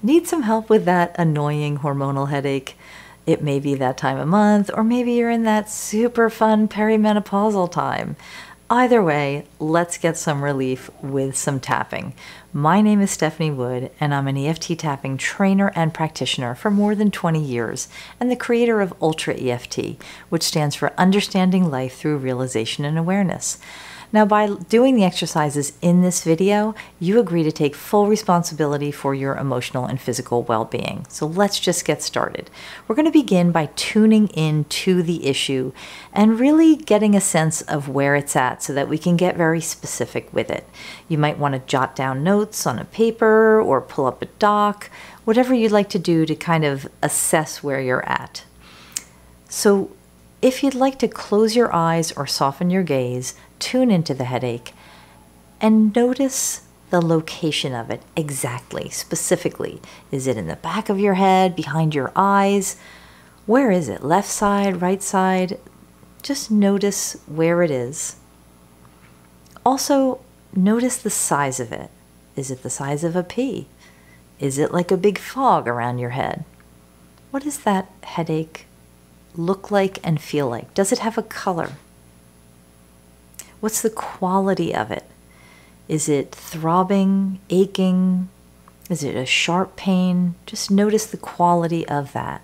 Need some help with that annoying hormonal headache? It may be that time of month, or maybe you're in that super fun perimenopausal time. Either way, let's get some relief with some tapping. My name is Stephanie Wood, and I'm an EFT tapping trainer and practitioner for more than 20 years, and the creator of Ultra EFT, which stands for Understanding Life Through Realization and Awareness. Now, by doing the exercises in this video, you agree to take full responsibility for your emotional and physical well-being. So let's just get started. We're going to begin by tuning in to the issue and really getting a sense of where it's at so that we can get very specific with it. You might want to jot down notes on a paper or pull up a doc, whatever you'd like to do to kind of assess where you're at. So if you'd like to close your eyes or soften your gaze, tune into the headache and notice the location of it exactly, specifically. Is it in the back of your head, behind your eyes? Where is it? Left side, right side? Just notice where it is. Also, notice the size of it. Is it the size of a pea? Is it like a big fog around your head? What does that headache look like and feel like? Does it have a color? What's the quality of it? Is it throbbing, aching? Is it a sharp pain? Just notice the quality of that.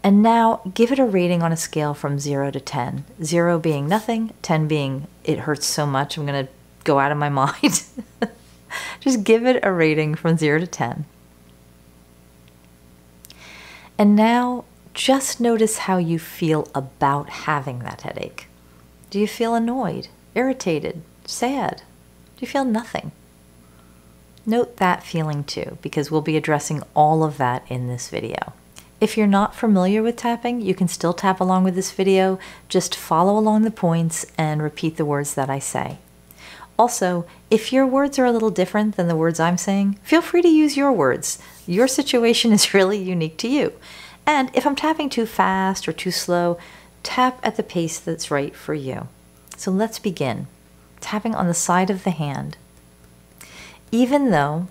And now give it a rating on a scale from 0 to 10. 0 being nothing, 10 being it hurts so much I'm going to go out of my mind. Just give it a rating from 0 to 10. And now just notice how you feel about having that headache. Do you feel annoyed, irritated, sad? Do you feel nothing? Note that feeling too, because we'll be addressing all of that in this video. If you're not familiar with tapping, you can still tap along with this video. Just follow along the points and repeat the words that I say. Also, if your words are a little different than the words I'm saying, feel free to use your words. Your situation is really unique to you. And if I'm tapping too fast or too slow, tap at the pace that's right for you. So let's begin. Tapping on the side of the hand. Even though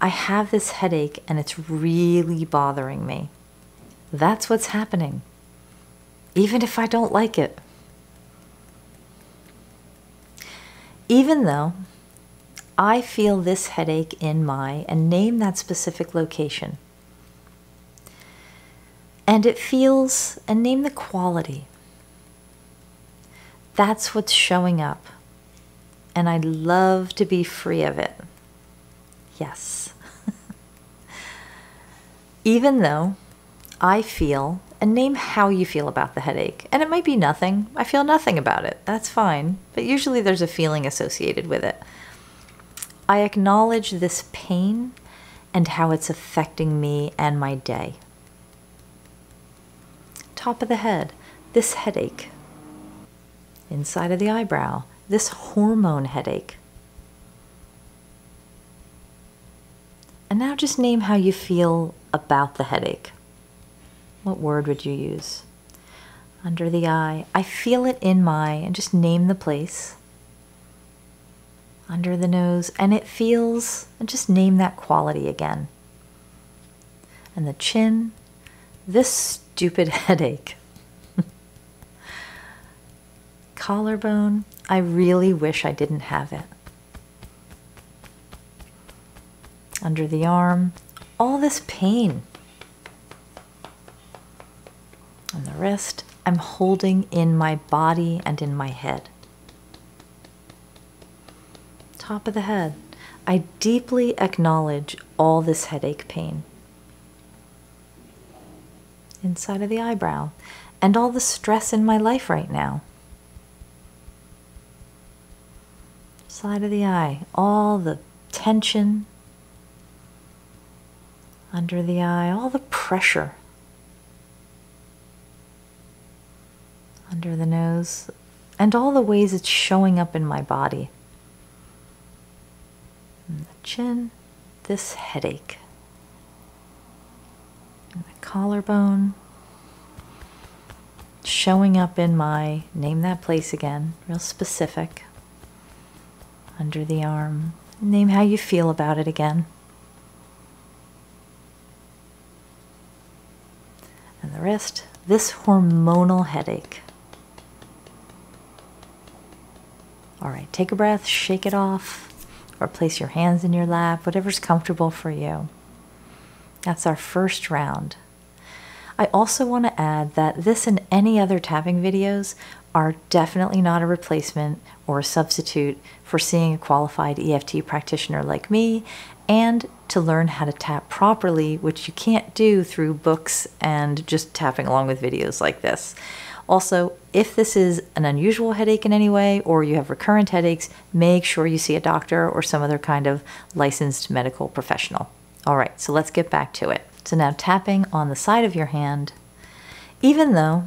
I have this headache and it's really bothering me, that's what's happening. Even if I don't like it. Even though I feel this headache in my, and name that specific location. And it feels, and name the quality. That's what's showing up. And I'd love to be free of it. Yes. Even though I feel, and name how you feel about the headache. And it might be nothing. I feel nothing about it. That's fine. But usually there's a feeling associated with it. I acknowledge this pain and how it's affecting me and my day. Top of the head, this headache. Inside of the eyebrow, this hormone headache. And now just name how you feel about the headache. What word would you use? Under the eye, I feel it in my, and just name the place. Under the nose, and it feels, and just name that quality again. And the chin, this stupid headache. Collarbone, I really wish I didn't have it. Under the arm, all this pain. On the wrist, I'm holding in my body and in my head. Top of the head, I deeply acknowledge all this headache pain. Inside of the eyebrow, and all the stress in my life right now. Side of the eye, all the tension. Under the eye, all the pressure. Under the nose, and all the ways it's showing up in my body. And the chin, this headache. And the collarbone, showing up in my, name that place again, real specific. Under the arm, name how you feel about it again. and the wrist. This hormonal headache. All right, take a breath, shake it off, or place your hands in your lap, whatever's comfortable for you. That's our first round. I also want to add that this and any other tapping videos are definitely not a replacement or a substitute for seeing a qualified EFT practitioner like me, and to learn how to tap properly, which you can't do through books and just tapping along with videos like this. Also, if this is an unusual headache in any way, or you have recurrent headaches, make sure you see a doctor or some other kind of licensed medical professional. All right, so let's get back to it. So now tapping on the side of your hand, even though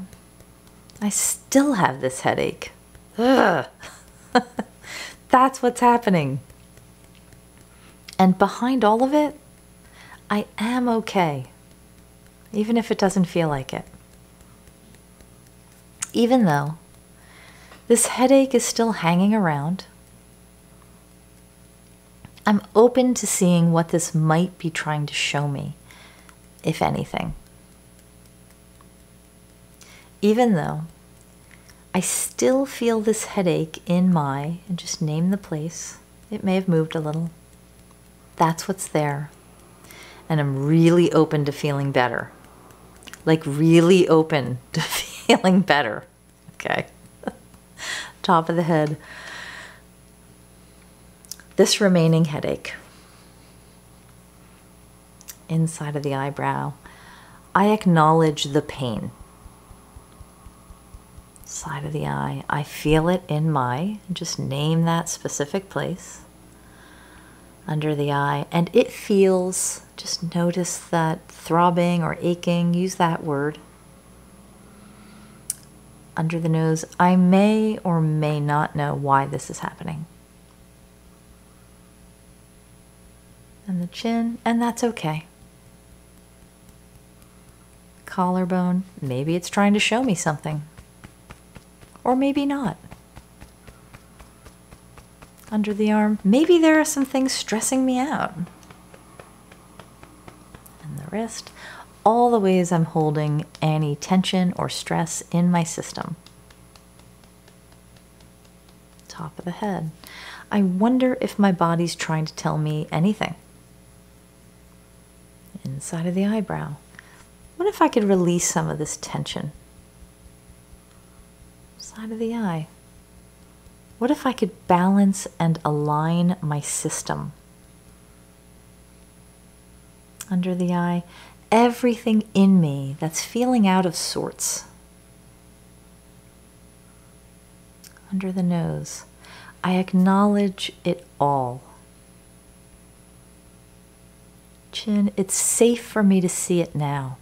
I still have this headache. Ugh. That's what's happening. And behind all of it, I am okay, even if it doesn't feel like it. Even though this headache is still hanging around, I'm open to seeing what this might be trying to show me, if anything. Even though I still feel this headache in my, and just name the place, it may have moved a little. That's what's there. And I'm really open to feeling better. Like really open to feeling better. Okay. Top of the head. This remaining headache. Inside of the eyebrow. I acknowledge the pain. Side of the eye. I feel it in my, just name that specific place. Under the eye, and it feels, just notice that throbbing or aching, use that word. Under the nose, I may or may not know why this is happening. And the chin, and that's okay. Collarbone, maybe it's trying to show me something. Or maybe not. Under the arm, maybe there are some things stressing me out. And the wrist, all the ways I'm holding any tension or stress in my system. Top of the head, I wonder if my body's trying to tell me anything. Inside of the eyebrow, what if I could release some of this tension? Side of the eye. What if I could balance and align my system? Under the eye, everything in me that's feeling out of sorts. Under the nose, I acknowledge it all. Chin, it's safe for me to see it now.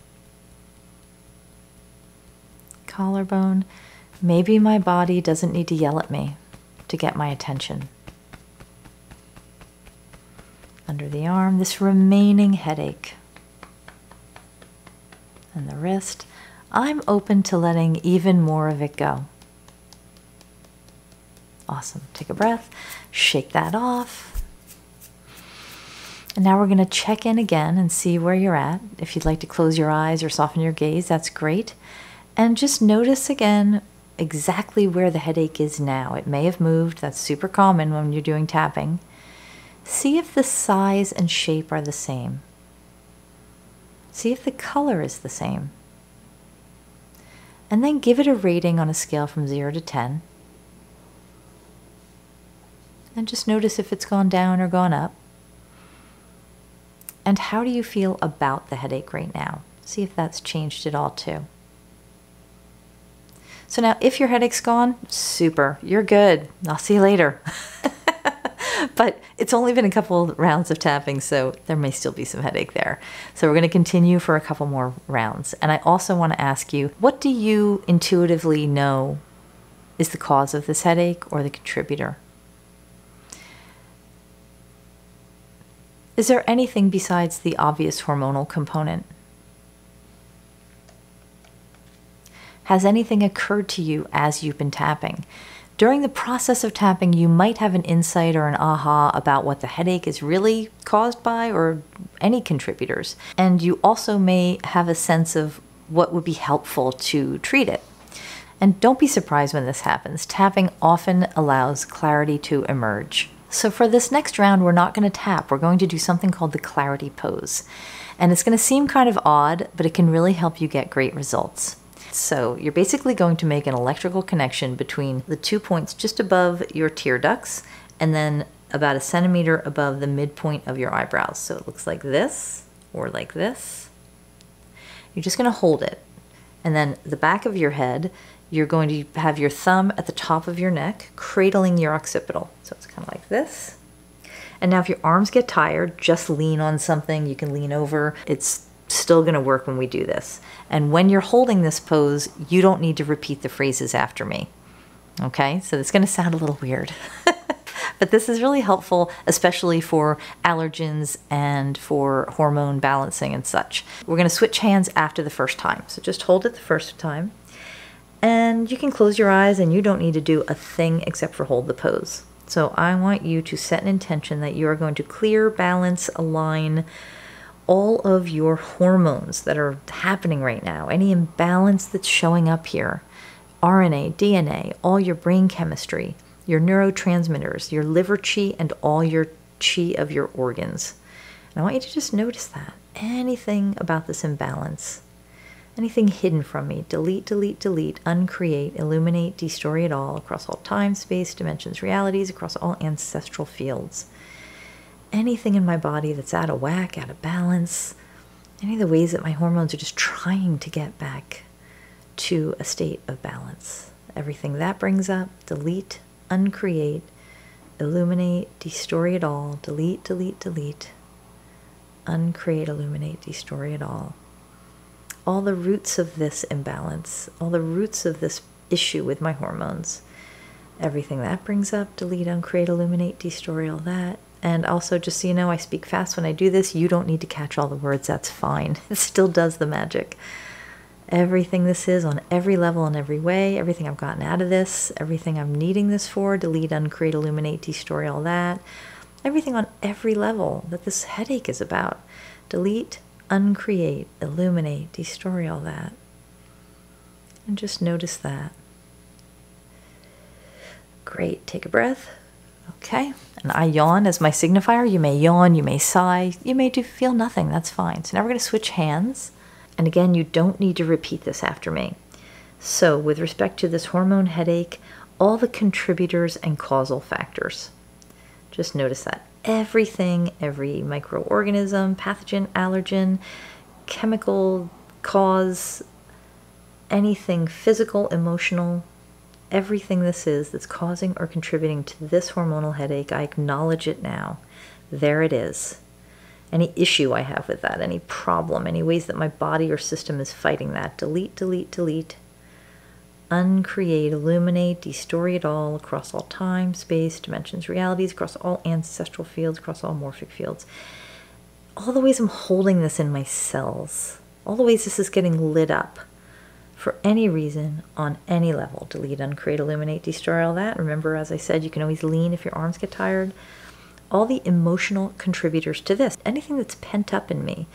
Collarbone, maybe my body doesn't need to yell at me to get my attention. Under the arm, this remaining headache. And the wrist, I'm open to letting even more of it go. Awesome. Take a breath, shake that off. And now we're going to check in again and see where you're at. If you'd like to close your eyes or soften your gaze, that's great. And just notice again exactly where the headache is now. It may have moved. That's super common when you're doing tapping. See if the size and shape are the same. See if the color is the same. And then give it a rating on a scale from 0 to 10. And just notice if it's gone down or gone up. And how do you feel about the headache right now? See if that's changed at all too. So now if your headache's gone, super, you're good. I'll see you later. But it's only been a couple rounds of tapping, so there may still be some headache there. So we're going to continue for a couple more rounds. And I also want to ask you, what do you intuitively know is the cause of this headache or the contributor? Is there anything besides the obvious hormonal component? Has anything occurred to you as you've been tapping? During the process of tapping, you might have an insight or an aha about what the headache is really caused by or any contributors. And you also may have a sense of what would be helpful to treat it. And don't be surprised when this happens. Tapping often allows clarity to emerge. So for this next round, we're not going to tap. We're going to do something called the clarity pose. And it's going to seem kind of odd, but it can really help you get great results. So you're basically going to make an electrical connection between the 2 points just above your tear ducts and then about 1 centimeter above the midpoint of your eyebrows. So it looks like this or like this. You're just going to hold it. And then the back of your head, you're going to have your thumb at the top of your neck, cradling your occipital. So it's kind of like this. And now if your arms get tired, just lean on something. You can lean over. It's still going to work when we do this. And when you're holding this pose, you don't need to repeat the phrases after me. Okay, so it's going to sound a little weird. But this is really helpful, especially for allergens and for hormone balancing and such. We're going to switch hands after the first time. So just hold it the first time. And you can close your eyes and you don't need to do a thing except for hold the pose. So I want you to set an intention that you are going to clear, balance, align all of your hormones that are happening right now, any imbalance that's showing up here, RNA, DNA, all your brain chemistry, your neurotransmitters, your liver chi, and all your chi of your organs. And I want you to just notice that. Anything about this imbalance, anything hidden from me, delete, delete, delete, uncreate, illuminate, destory it all across all time, space, dimensions, realities, across all ancestral fields. Anything in my body that's out of whack, out of balance, any of the ways that my hormones are just trying to get back to a state of balance. Everything that brings up, delete, uncreate, illuminate, destory it all, delete, delete, delete, uncreate, illuminate, destory it all. All the roots of this imbalance, all the roots of this issue with my hormones, everything that brings up, delete, uncreate, illuminate, destory all that. And also, just so you know, I speak fast when I do this. You don't need to catch all the words. That's fine. It still does the magic. Everything this is on every level in every way, everything I've gotten out of this, everything I'm needing this for, delete, uncreate, illuminate, destory all that. Everything on every level that this headache is about. Delete, uncreate, illuminate, destory all that. And just notice that. Great. Take a breath. Okay. And I yawn as my signifier. You may yawn, you may sigh, you may feel nothing. That's fine. So now we're going to switch hands. And again, you don't need to repeat this after me. So with respect to this hormone headache, all the contributors and causal factors. Just notice that. Everything, every microorganism, pathogen, allergen, chemical cause, anything physical, emotional, everything this is that's causing or contributing to this hormonal headache, I acknowledge it now. There it is. Any issue I have with that, any problem, any ways that my body or system is fighting that, delete, delete, delete. Uncreate, illuminate, destory it all across all time, space, dimensions, realities, across all ancestral fields, across all morphic fields. All the ways I'm holding this in my cells, all the ways this is getting lit up for any reason on any level. Delete, uncreate, illuminate, destroy all that. Remember, as I said, you can always lean if your arms get tired. All the emotional contributors to this, anything that's pent up in me,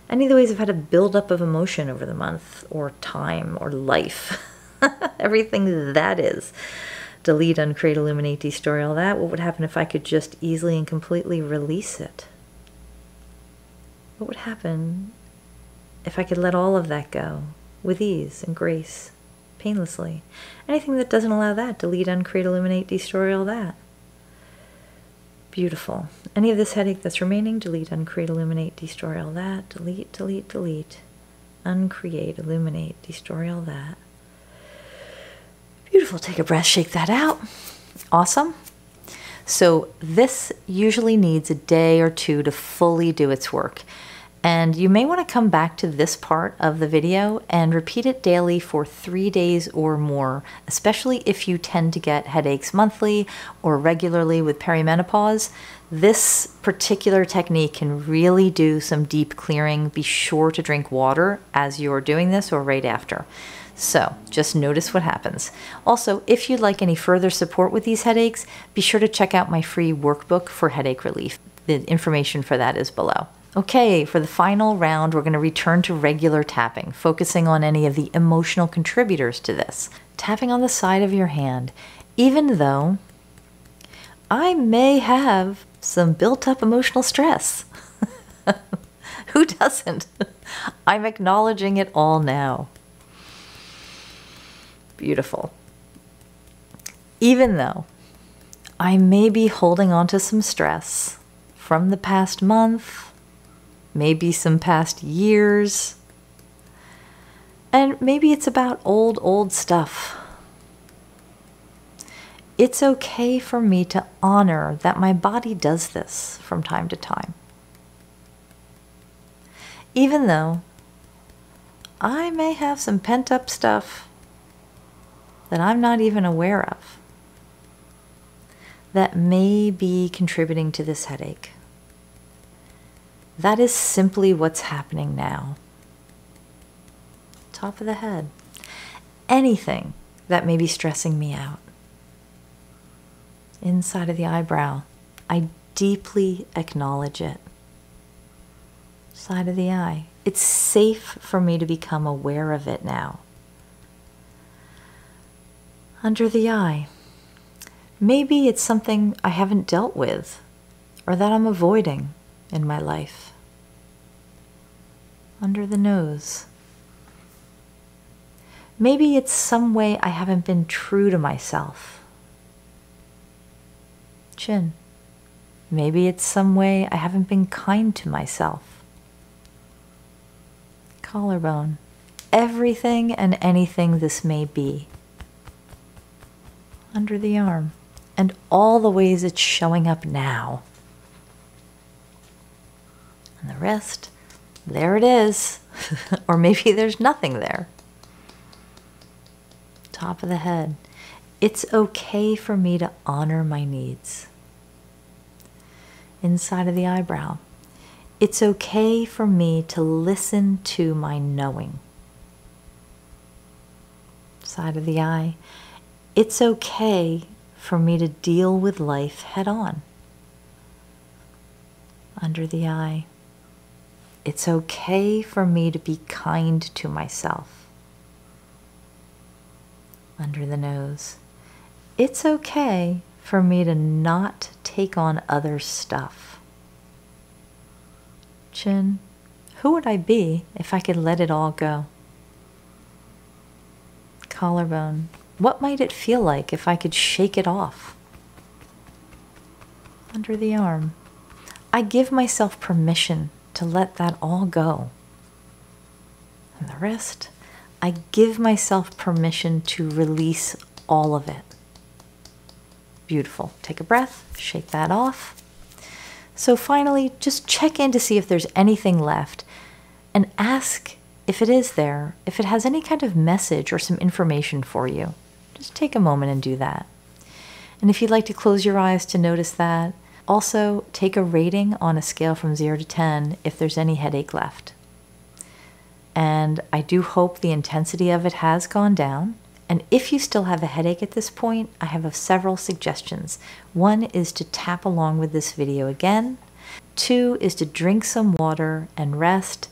any of the ways I've had a buildup of emotion over the month or time or life. Everything that is. Delete, uncreate, illuminate, destroy all that. What would happen if I could just easily and completely release it? What would happen if I could let all of that go with ease and grace, painlessly? Anything that doesn't allow that, delete, uncreate, illuminate, destroy all that. Beautiful. Any of this headache that's remaining, delete, uncreate, illuminate, destroy all that. Delete, delete, delete. Uncreate, illuminate, destroy all that. Beautiful. Take a breath, shake that out. Awesome. So this usually needs a day or two to fully do its work. And you may want to come back to this part of the video and repeat it daily for 3 days or more, especially if you tend to get headaches monthly or regularly with perimenopause. This particular technique can really do some deep clearing. Be sure to drink water as you're doing this or right after. So just notice what happens. Also, if you'd like any further support with these headaches, be sure to check out my free workbook for headache relief. The information for that is below. Okay, for the final round, we're going to return to regular tapping, focusing on any of the emotional contributors to this. Tapping on the side of your hand, even though I may have some built-up emotional stress. Who doesn't? I'm acknowledging it all now. Beautiful. Even though I may be holding on to some stress from the past month, maybe some past years, and maybe it's about old stuff. It's okay for me to honor that my body does this from time to time. Even though I may have some pent-up stuff that I'm not even aware of that may be contributing to this headache. That is simply what's happening now. Top of the head. Anything that may be stressing me out. Inside of the eyebrow. I deeply acknowledge it. Side of the eye. It's safe for me to become aware of it now. Under the eye. Maybe it's something I haven't dealt with or that I'm avoiding in my life. Under the nose. Maybe it's some way I haven't been true to myself. Chin. Maybe it's some way I haven't been kind to myself. Collarbone. Everything and anything this may be. Under the arm. And all the ways it's showing up now. And the rest, there it is. Or maybe there's nothing there. Top of the head. It's okay for me to honor my needs. Inside of the eyebrow. It's okay for me to listen to my knowing. Side of the eye. It's okay for me to deal with life head on. Under the eye. It's okay for me to be kind to myself. Under the nose. It's okay for me to not take on others' stuff. Chin. Who would I be if I could let it all go? Collarbone. What might it feel like if I could shake it off? Under the arm. I give myself permission to let that all go. And the wrist. I give myself permission to release all of it. Beautiful. Take a breath, shake that off. So finally, just check in to see if there's anything left and ask if it is there, if it has any kind of message or some information for you. Just take a moment and do that. And if you'd like to close your eyes to notice that, also take a rating on a scale from 0 to 10 if there's any headache left. And I do hope the intensity of it has gone down. And if you still have a headache at this point, I have several suggestions. One is to tap along with this video again. 2 is to drink some water and rest,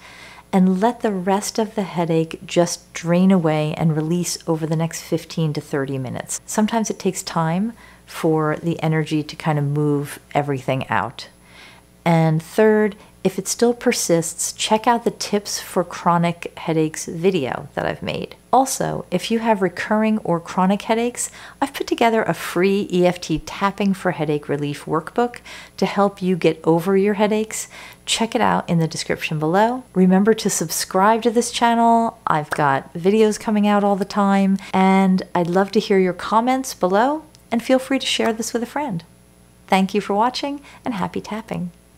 and let the rest of the headache just drain away and release over the next 15 to 30 minutes. Sometimes it takes time for the energy to kind of move everything out. And 3rd, if it still persists, check out the Tips for Chronic Headaches video that I've made. Also, if you have recurring or chronic headaches, I've put together a free EFT Tapping for Headache Relief workbook to help you get over your headaches. Check it out in the description below. Remember to subscribe to this channel. I've got videos coming out all the time, and I'd love to hear your comments below, and feel free to share this with a friend. Thank you for watching, and happy tapping.